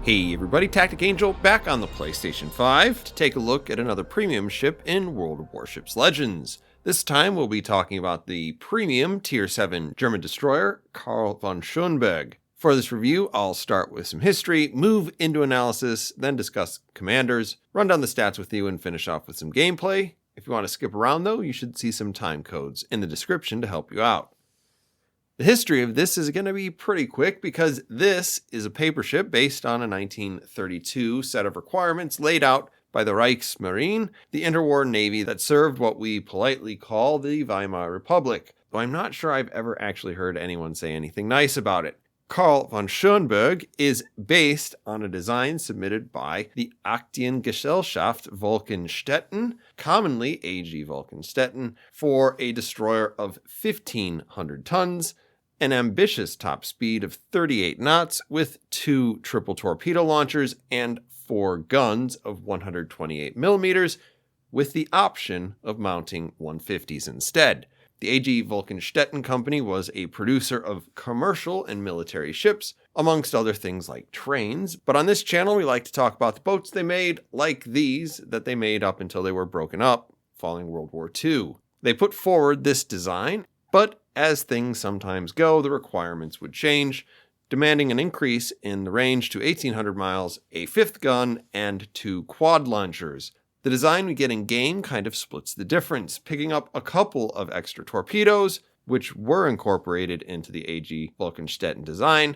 Hey everybody, TacticAngel back on the PlayStation 5 to take a look at another premium ship in World of Warships Legends. This time we'll be talking about the premium Tier 7 German destroyer, Karl von Schönberg. For this review, I'll start with some history, move into analysis, then discuss commanders, run down the stats with you, and finish off with some gameplay. If you want to skip around though, you should see some time codes in the description to help you out. The history of this is going to be pretty quick because this is a paper ship based on a 1932 set of requirements laid out by the Reichsmarine, the interwar navy that served what we politely call the Weimar Republic, though I'm not sure I've ever actually heard anyone say anything nice about it. Karl von Schönberg is based on a design submitted by the Aktiengesellschaft Wolkenstetten, commonly AG Wolkenstetten, for a destroyer of 1,500 tons, an ambitious top speed of 38 knots with 2 triple torpedo launchers and 4 guns of 128 millimeters, with the option of mounting 150s instead. The AG Wolkenstetten company was a producer of commercial and military ships, amongst other things like trains, but on this channel we like to talk about the boats they made, like these that they made up until they were broken up following World War II. They put forward this design, but as things sometimes go, the requirements would change, demanding an increase in the range to 1,800 miles, a 5th gun, and 2 quad launchers. The design we get in game kind of splits the difference, picking up a couple of extra torpedoes, which were incorporated into the AG Wolkenstetten design,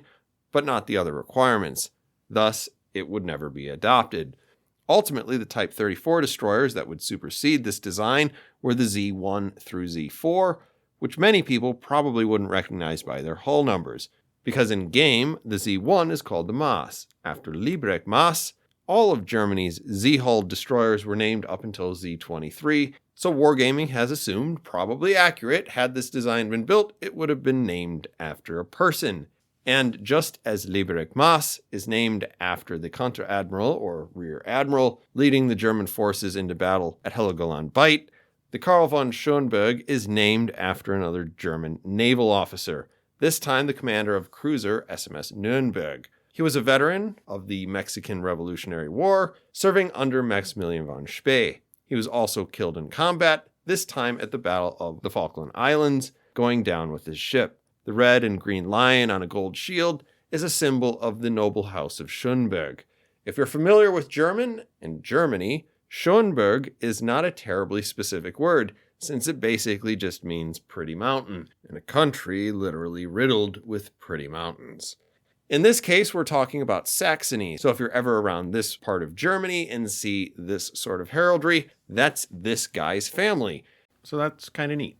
but not the other requirements. Thus, it would never be adopted. Ultimately, the Type 34 destroyers that would supersede this design were the Z1 through Z4, which many people probably wouldn't recognize by their hull numbers, because in game, the Z1 is called the Maas, after Liebrecht Maas. All of Germany's Z-hull destroyers were named up until Z23, so Wargaming has assumed, probably accurate, had this design been built, it would have been named after a person. And just as Liebrecht Maas is named after the Konteradmiral, or Rear Admiral, leading the German forces into battle at Heligoland Bight, the Karl von Schönberg is named after another German naval officer, this time the commander of cruiser SMS Nürnberg. He was a veteran of the Mexican Revolutionary War, serving under Maximilian von Spee. He was also killed in combat, this time at the Battle of the Falkland Islands, going down with his ship. The red and green lion on a gold shield is a symbol of the noble house of Schoenberg. If you're familiar with German and Germany, Schoenberg is not a terribly specific word, since it basically just means pretty mountain, in a country literally riddled with pretty mountains. In this case, we're talking about Saxony, so if you're ever around this part of Germany and see this sort of heraldry, that's this guy's family. So that's kind of neat.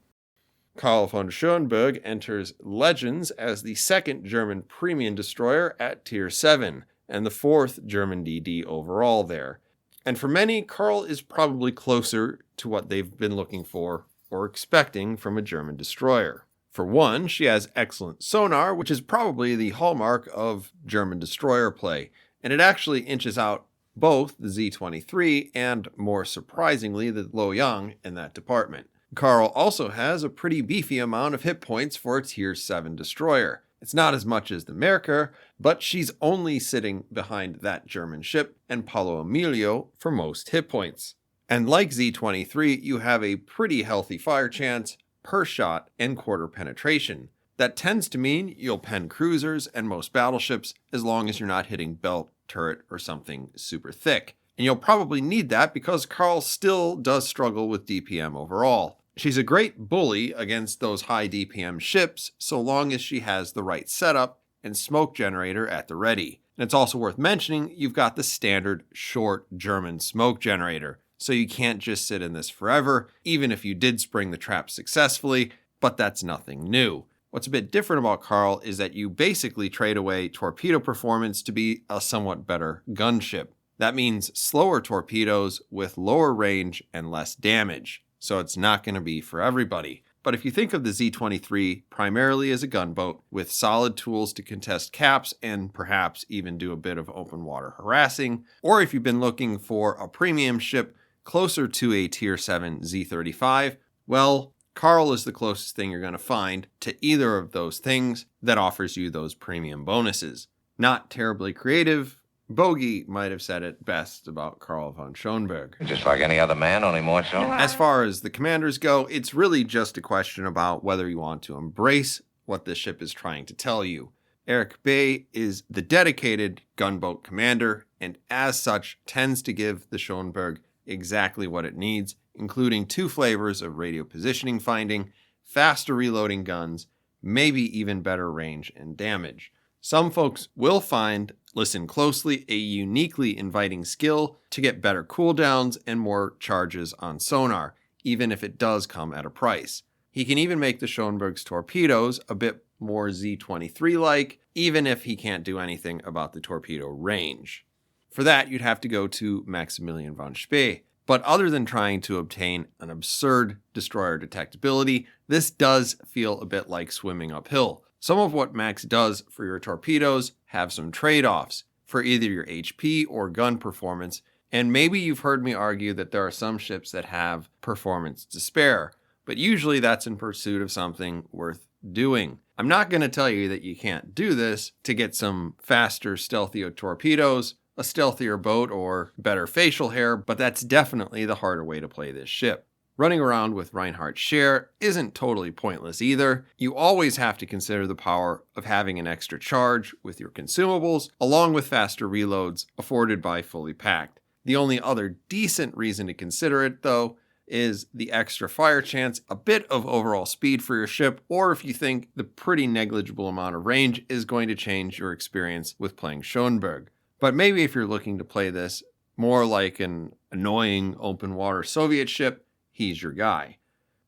Karl von Schönberg enters Legends as the 2nd German premium destroyer at Tier 7, and the 4th German DD overall there. And for many, Karl is probably closer to what they've been looking for or expecting from a German destroyer. For one, she has excellent sonar, which is probably the hallmark of German destroyer play, and it actually inches out both the Z-23 and, more surprisingly, the Loyang in that department. Karl also has a pretty beefy amount of hit points for a Tier 7 destroyer. It's not as much as the Merkur, but she's only sitting behind that German ship and Paolo Emilio for most hit points. And like Z-23, you have a pretty healthy fire chance per shot and quarter penetration. That tends to mean you'll pen cruisers and most battleships as long as you're not hitting belt, turret, or something super thick. And you'll probably need that because Karl still does struggle with DPM overall. She's a great bully against those high DPM ships so long as she has the right setup and smoke generator at the ready. And it's also worth mentioning you've got the standard short German smoke generator, so you can't just sit in this forever, even if you did spring the trap successfully, but that's nothing new. What's a bit different about Karl is that you basically trade away torpedo performance to be a somewhat better gunship. That means slower torpedoes with lower range and less damage. So it's not going to be for everybody. But if you think of the Z-23 primarily as a gunboat with solid tools to contest caps and perhaps even do a bit of open water harassing, or if you've been looking for a premium ship closer to a Tier 7 Z-35, well, Karl is the closest thing you're going to find to either of those things that offers you those premium bonuses. Not terribly creative, Bogey might have said it best about Karl von Schönberg. Just like any other man, only more so. As far as the commanders go, it's really just a question about whether you want to embrace what this ship is trying to tell you. Eric Bay is the dedicated gunboat commander, and as such tends to give the Schoenberg exactly what it needs, including 2 flavors of radio positioning finding, faster reloading guns, maybe even better range and damage. Some folks will find, listen closely, a uniquely inviting skill to get better cooldowns and more charges on sonar, even if it does come at a price. He can even make the Schoenberg's torpedoes a bit more Z-23-like, even if he can't do anything about the torpedo range. For that, you'd have to go to Maximilian von Spee. But other than trying to obtain an absurd destroyer detectability, this does feel a bit like swimming uphill. Some of what Max does for your torpedoes have some trade-offs for either your HP or gun performance, and maybe you've heard me argue that there are some ships that have performance to spare, but usually that's in pursuit of something worth doing. I'm not going to tell you that you can't do this to get some faster, stealthier torpedoes, a stealthier boat, or better facial hair, but that's definitely the harder way to play this ship. Running around with Reinhardt's share isn't totally pointless either. You always have to consider the power of having an extra charge with your consumables, along with faster reloads afforded by fully packed. The only other decent reason to consider it, though, is the extra fire chance, a bit of overall speed for your ship, or if you think the pretty negligible amount of range is going to change your experience with playing Schoenberg. But maybe if you're looking to play this more like an annoying open water Soviet ship, he's your guy.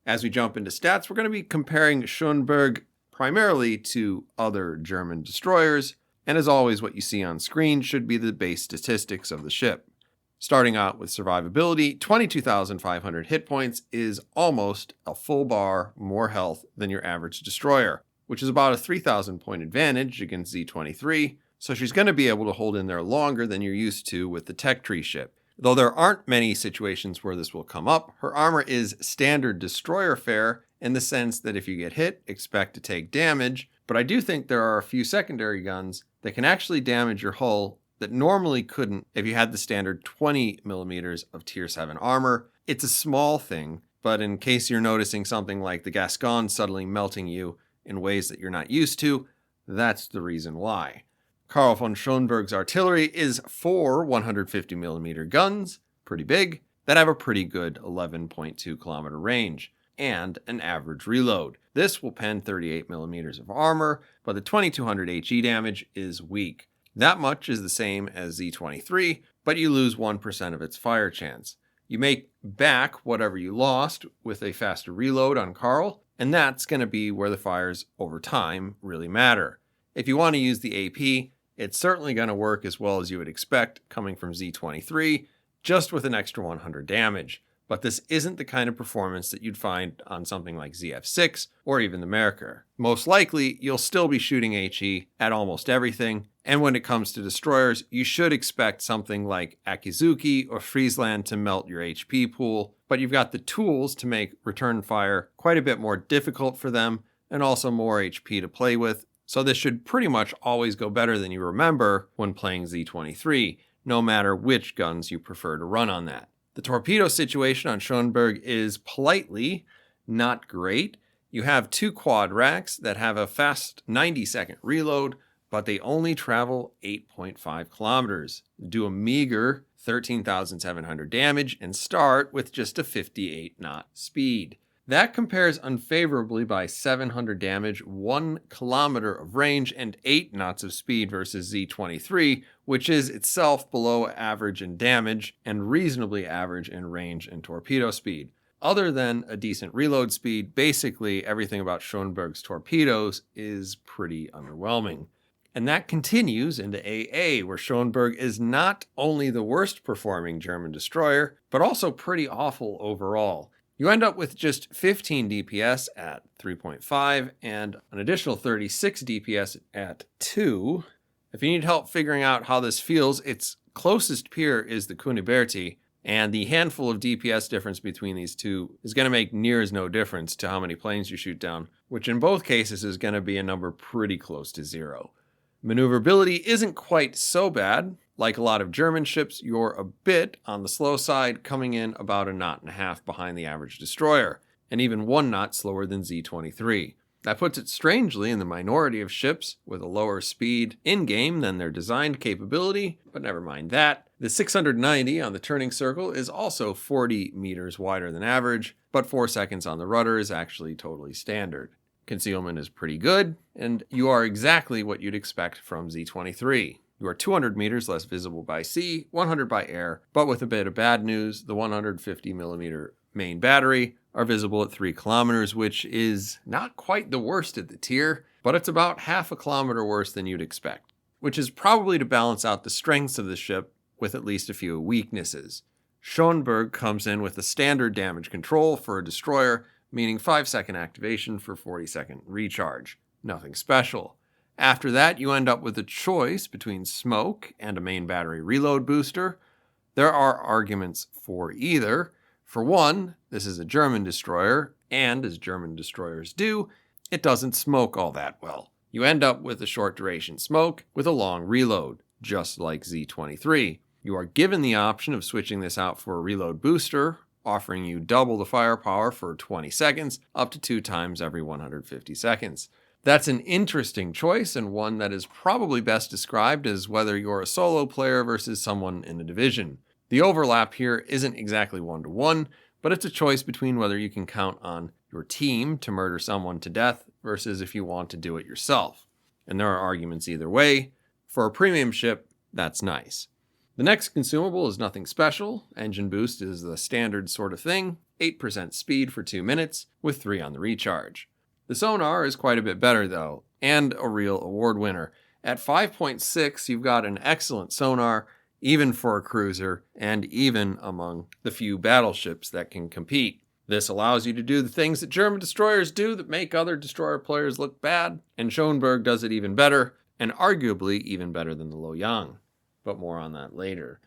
As we jump into stats, we're going to be comparing Schoenberg primarily to other German destroyers, and as always, what you see on screen should be the base statistics of the ship. Starting out with survivability, 22,500 hit points is almost a full bar more health than your average destroyer, which is about a 3,000 point advantage against Z-23, so she's going to be able to hold in there longer than you're used to with the tech tree ship. Though there aren't many situations where this will come up, her armor is standard destroyer fare in the sense that if you get hit, expect to take damage, but I do think there are a few secondary guns that can actually damage your hull that normally couldn't if you had the standard 20 millimeters of tier 7 armor. It's a small thing, but in case you're noticing something like the Gascon suddenly melting you in ways that you're not used to, that's the reason why. Karl von Schönberg's artillery is 4 150mm guns, pretty big, that have a pretty good 11.2 kilometer range, and an average reload. This will pen 38mm of armor, but the 2200 HE damage is weak. That much is the same as Z-23, but you lose 1% of its fire chance. You make back whatever you lost with a faster reload on Karl, and that's going to be where the fires over time really matter. If you want to use the AP, it's certainly going to work as well as you would expect coming from Z-23, just with an extra 100 damage. But this isn't the kind of performance that you'd find on something like ZF6 or even the Merkur. Most likely, you'll still be shooting HE at almost everything, and when it comes to destroyers, you should expect something like Akizuki or Friesland to melt your HP pool, but you've got the tools to make return fire quite a bit more difficult for them, and also more HP to play with, so this should pretty much always go better than you remember when playing Z-23, no matter which guns you prefer to run on that. The torpedo situation on Schoenberg is politely not great. You have 2 quad racks that have a fast 90-second reload, but they only travel 8.5 kilometers, do a meager 13,700 damage, and start with just a 58-knot speed. That compares unfavorably by 700 damage, 1 kilometer of range, and 8 knots of speed versus Z-23, which is itself below average in damage and reasonably average in range and torpedo speed. Other than a decent reload speed, basically everything about Schoenberg's torpedoes is pretty underwhelming. And that continues into AA, where Schoenberg is not only the worst performing German destroyer, but also pretty awful overall. You end up with just 15 DPS at 3.5 and an additional 36 DPS at 2. If you need help figuring out how this feels, its closest peer is the Kuniberti, and the handful of DPS difference between these two is going to make near as no difference to how many planes you shoot down, which in both cases is going to be a number pretty close to 0. Maneuverability isn't quite so bad. Like a lot of German ships, you're a bit on the slow side, coming in about a knot and a half behind the average destroyer, and even 1 knot slower than Z-23. That puts it strangely in the minority of ships with a lower speed in-game than their designed capability, but never mind that. The 690 on the turning circle is also 40 meters wider than average, but 4 seconds on the rudder is actually totally standard. Concealment is pretty good, and you are exactly what you'd expect from Z-23. You are 200 meters less visible by sea, 100 by air, but with a bit of bad news, the 150mm main battery are visible at 3 kilometers, which is not quite the worst at the tier, but it's about half a kilometer worse than you'd expect, which is probably to balance out the strengths of the ship with at least a few weaknesses. Schoenberg comes in with a standard damage control for a destroyer, meaning 5-second activation for 40-second recharge. Nothing special. After that, you end up with a choice between smoke and a main battery reload booster. There are arguments for either. For one, this is a German destroyer, and as German destroyers do, it doesn't smoke all that well. You end up with a short duration smoke with a long reload, just like Z-23. You are given the option of switching this out for a reload booster, offering you double the firepower for 20 seconds, up to 2 times every 150 seconds. That's an interesting choice, and one that is probably best described as whether you're a solo player versus someone in a division. The overlap here isn't exactly 1-to-1, but it's a choice between whether you can count on your team to murder someone to death versus if you want to do it yourself. And there are arguments either way. For a premium ship, that's nice. The next consumable is nothing special. Engine boost is the standard sort of thing, 8% speed for 2 minutes, with 3 on the recharge. The sonar is quite a bit better though, and a real award winner. At 5.6, you've got an excellent sonar, even for a cruiser, and even among the few battleships that can compete. This allows you to do the things that German destroyers do that make other destroyer players look bad, and Schoenberg does it even better, and arguably even better than the Loyang. But more on that later.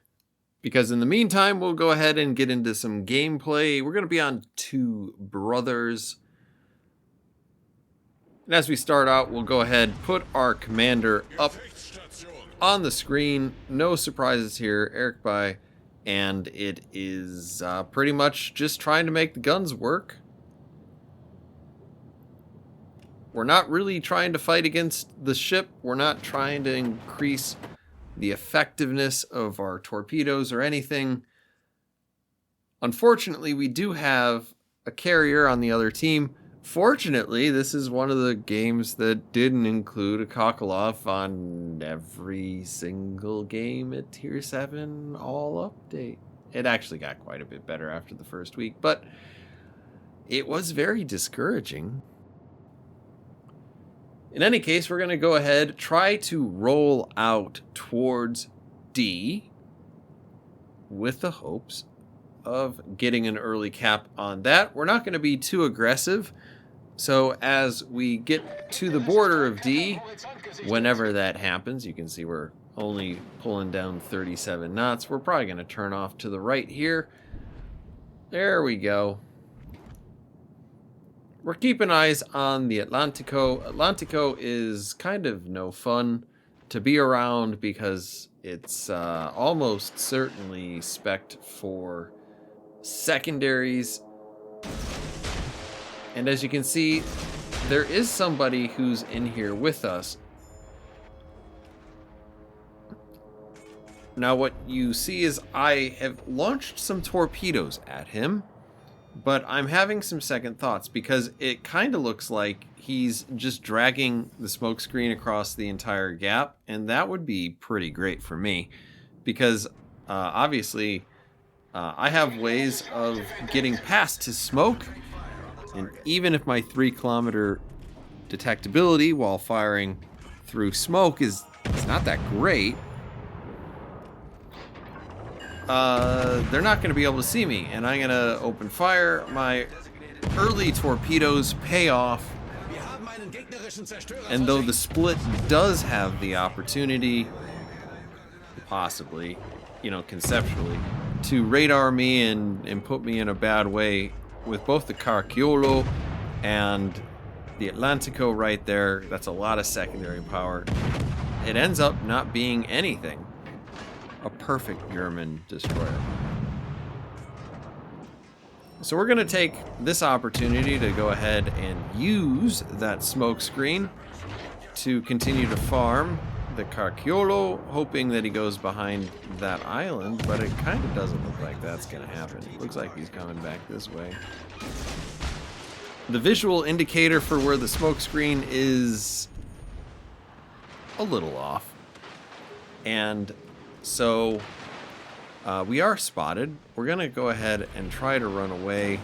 Because in the meantime, we'll go ahead and get into some gameplay. We're going to be on Two Brothers. And as we start out, we'll go ahead and put our commander up on the screen. No surprises here, Eric By, and it is pretty much just trying to make the guns work. We're not really trying to fight against the ship. We're not trying to increase the effectiveness of our torpedoes or anything. Unfortunately, we do have a carrier on the other team. Fortunately, this is one of the games that didn't include a Kokolov on every single game at Tier 7 all update. It actually got quite a bit better after the first week, but it was very discouraging. In any case, we're going to go ahead, try to roll out towards D with the hopes of getting an early cap on that. We're not going to be too aggressive. So as we get to the border of D, whenever that happens, you can see we're only pulling down 37 knots. We're probably going to turn off to the right here. There we go. We're keeping eyes on the Atlantico. Atlantico is kind of no fun to be around because it's almost certainly spec'd for secondaries. And as you can see, there is somebody who's in here with us. Now what you see is I have launched some torpedoes at him, but I'm having some second thoughts because it kind of looks like he's just dragging the smoke screen across the entire gap, and that would be pretty great for me because obviously I have ways of getting past his smoke, and even if my 3-kilometer detectability while firing through smoke is not that great, they're not going to be able to see me, and I'm going to open fire. My early torpedoes pay off, and though the split does have the opportunity, possibly, conceptually, to radar me and put me in a bad way with both the Caracciolo and the Atlantico right there, that's a lot of secondary power. It ends up not being anything. a perfect German destroyer. So we're going to take this opportunity to go ahead and use that smoke screen to continue to farm the Carciolo, hoping that he goes behind that island, but it kind of doesn't look like that's going to happen. It looks like he's coming back this way. The visual indicator for where the smoke screen is a little off. And so we are spotted. We're going to go ahead and try to run away.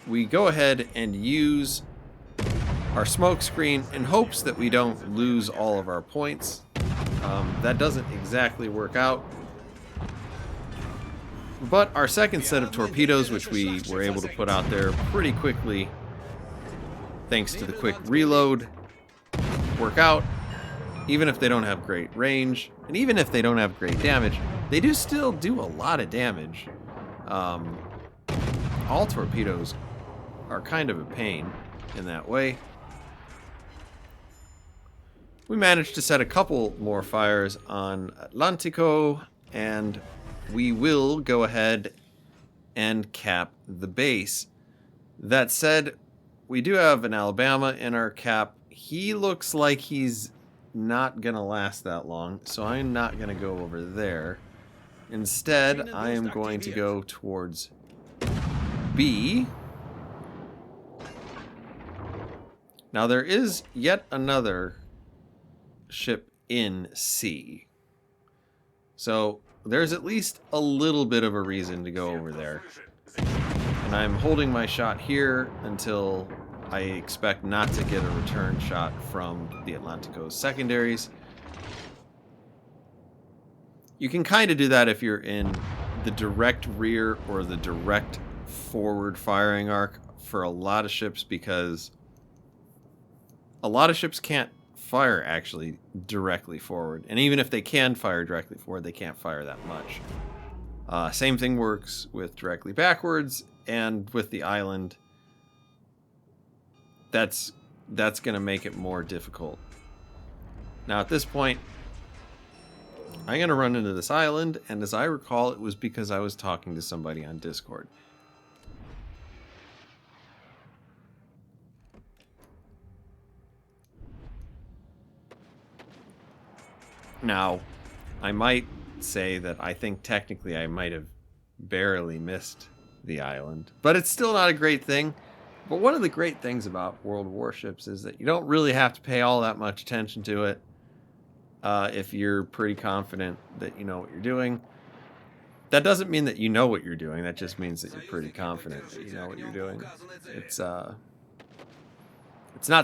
We go ahead and use our smoke screen in hopes that we don't lose all of our points. That doesn't exactly work out. But our second set of torpedoes, which we were able to put out there pretty quickly, thanks to the quick reload, work out. Even if they don't have great range, and even if they don't have great damage, they do still do a lot of damage. All torpedoes are kind of a pain in that way. We managed to set a couple more fires on Atlantico, and we will go ahead and cap the base. That said, we do have an Alabama in our cap. He looks like he's not gonna last that long, so I'm not gonna go over there. Instead, I am going to go towards B. Now there is yet another ship in C. So there's at least a little bit of a reason to go over there. And I'm holding my shot here until I expect not to get a return shot from the Atlantico's secondaries. You can kind of do that if you're in the direct rear or the direct forward firing arc for a lot of ships, because a lot of ships can't fire actually directly forward. And even if they can fire directly forward, they can't fire that much. Same thing works with directly backwards, and with the island, that's going to make it more difficult. Now at this point, I'm going to run into this island, and as I recall, it was because I was talking to somebody on Discord. Now, I might say that I think technically I might have barely missed the island, but it's still not a great thing. But one of the great things about World of Warships is that you don't really have to pay all that much attention to it if you're pretty confident that you know what you're doing. That doesn't mean that you know what you're doing. That just means that you're pretty confident that you know what you're doing. It's not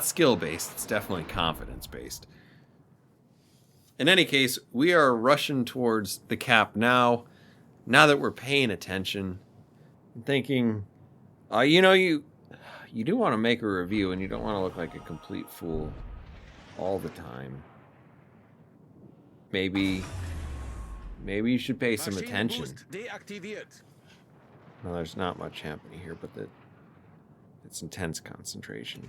skill-based. It's definitely confidence-based. In any case, we are rushing towards the cap now that we're paying attention. I'm thinking, you do want to make a review, and you don't want to look like a complete fool all the time. Maybe you should pay some attention. Well, there's not much happening here, but it's intense concentration.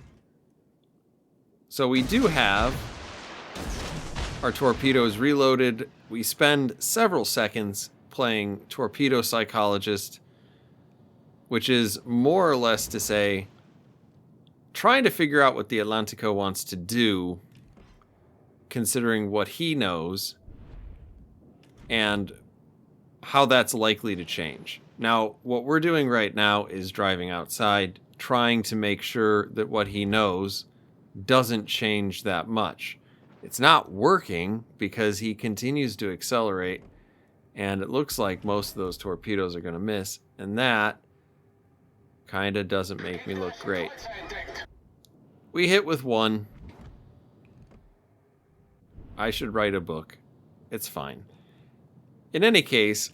So we do have our torpedoes reloaded. We spend several seconds playing torpedo psychologist, which is more or less to say, trying to figure out what the Atlantico wants to do, considering what he knows and how that's likely to change. Now, what we're doing right now is driving outside, trying to make sure that what he knows doesn't change that much. It's not working because he continues to accelerate, and it looks like most of those torpedoes are going to miss, and that kind of doesn't make me look great. We hit with one. I should write a book. It's fine. In any case,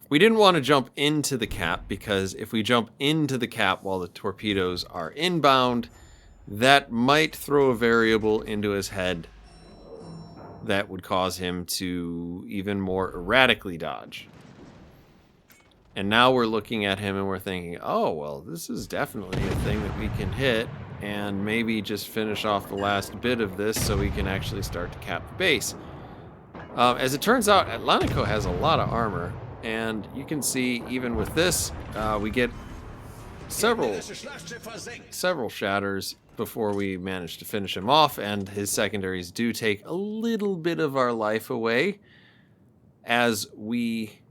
we didn't want to jump into the cap, because if we jump into the cap while the torpedoes are inbound, that might throw a variable into his head that would cause him to even more erratically dodge. And now we're looking at him and we're thinking, oh, well, this is definitely a thing that we can hit and maybe just finish off the last bit of this so we can actually start to cap the base. As it turns out, Atlantico has a lot of armor, and you can see even with this, we get several shatters before we manage to finish him off, and his secondaries do take a little bit of our life away as we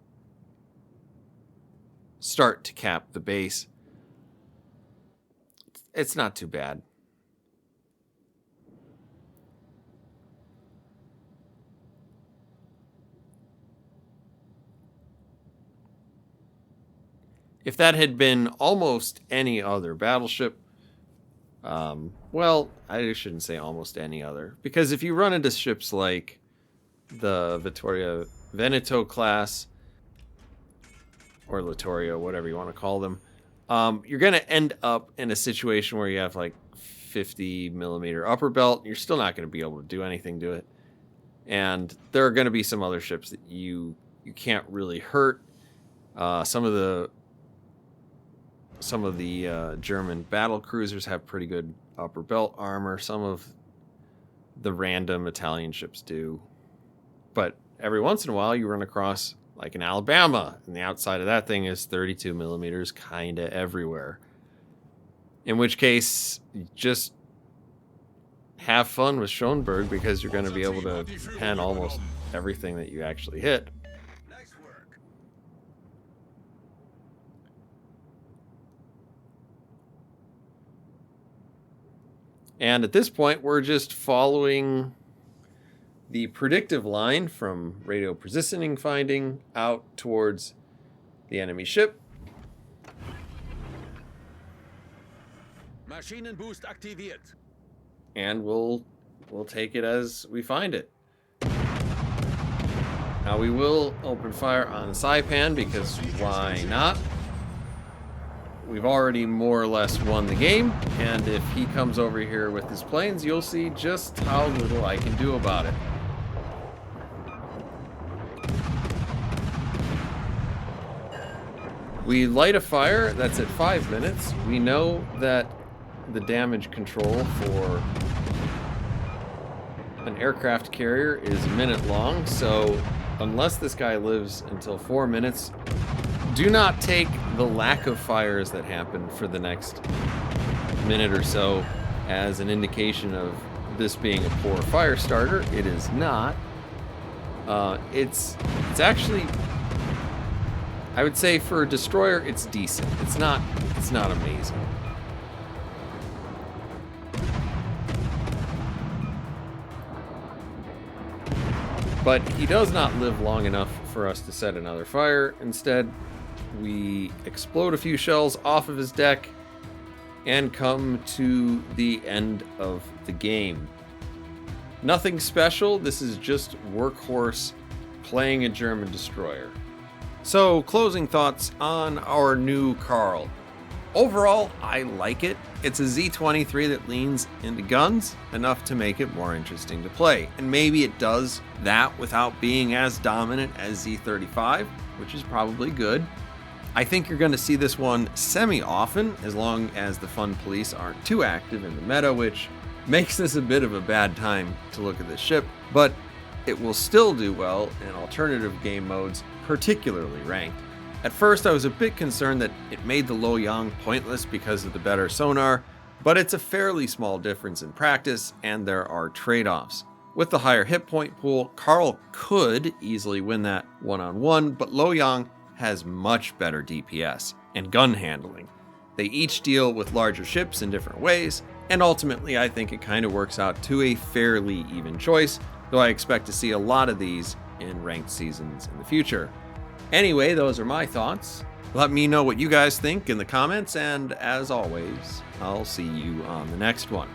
start to cap the base. It's not too bad. If that had been almost any other battleship, well, I shouldn't say almost any other, because if you run into ships like the Vittoria Veneto class, or Littorio, whatever you want to call them, you're going to end up in a situation where you have like 50 millimeter upper belt. You're still not going to be able to do anything to it. And there are going to be some other ships that you can't really hurt. Some of the German battle cruisers have pretty good upper belt armor. Some of the random Italian ships do. But every once in a while you run across like an Alabama, and the outside of that thing is 32 millimeters kind of everywhere. In which case, just have fun with Schoenberg, because you're going to be able to pen almost everything that you actually hit. And at this point, we're just following the predictive line from radio positioning finding out towards the enemy ship. Maschinenboost aktiviert. And we'll take it as we find it. Now we will open fire on Saipan, because why not? We've already more or less won the game, and if he comes over here with his planes, you'll see just how little I can do about it. We light a fire, that's at 5 minutes. We know that the damage control for an aircraft carrier is a minute long, so unless this guy lives until 4 minutes, do not take the lack of fires that happen for the next minute or so as an indication of this being a poor fire starter. It is not. It's actually, I would say for a destroyer, it's decent. It's not amazing. But he does not live long enough for us to set another fire. Instead, we explode a few shells off of his deck and come to the end of the game. Nothing special. This is just Workhorse playing a German destroyer. So, closing thoughts on our new Karl. Overall, I like it. It's a Z23 that leans into guns enough to make it more interesting to play. And maybe it does that without being as dominant as Z35, which is probably good. I think you're going to see this one semi-often, as long as the fun police aren't too active in the meta, which makes this a bit of a bad time to look at this ship, but it will still do well in alternative game modes, particularly ranked. At first, I was a bit concerned that it made the Luoyang pointless because of the better sonar, but it's a fairly small difference in practice, and there are trade-offs. With the higher hit point pool, Karl could easily win that one-on-one, but Luoyang has much better DPS and gun handling. They each deal with larger ships in different ways, and ultimately I think it kind of works out to a fairly even choice, though I expect to see a lot of these in ranked seasons in the future. Anyway, those are my thoughts. Let me know what you guys think in the comments, and as always, I'll see you on the next one.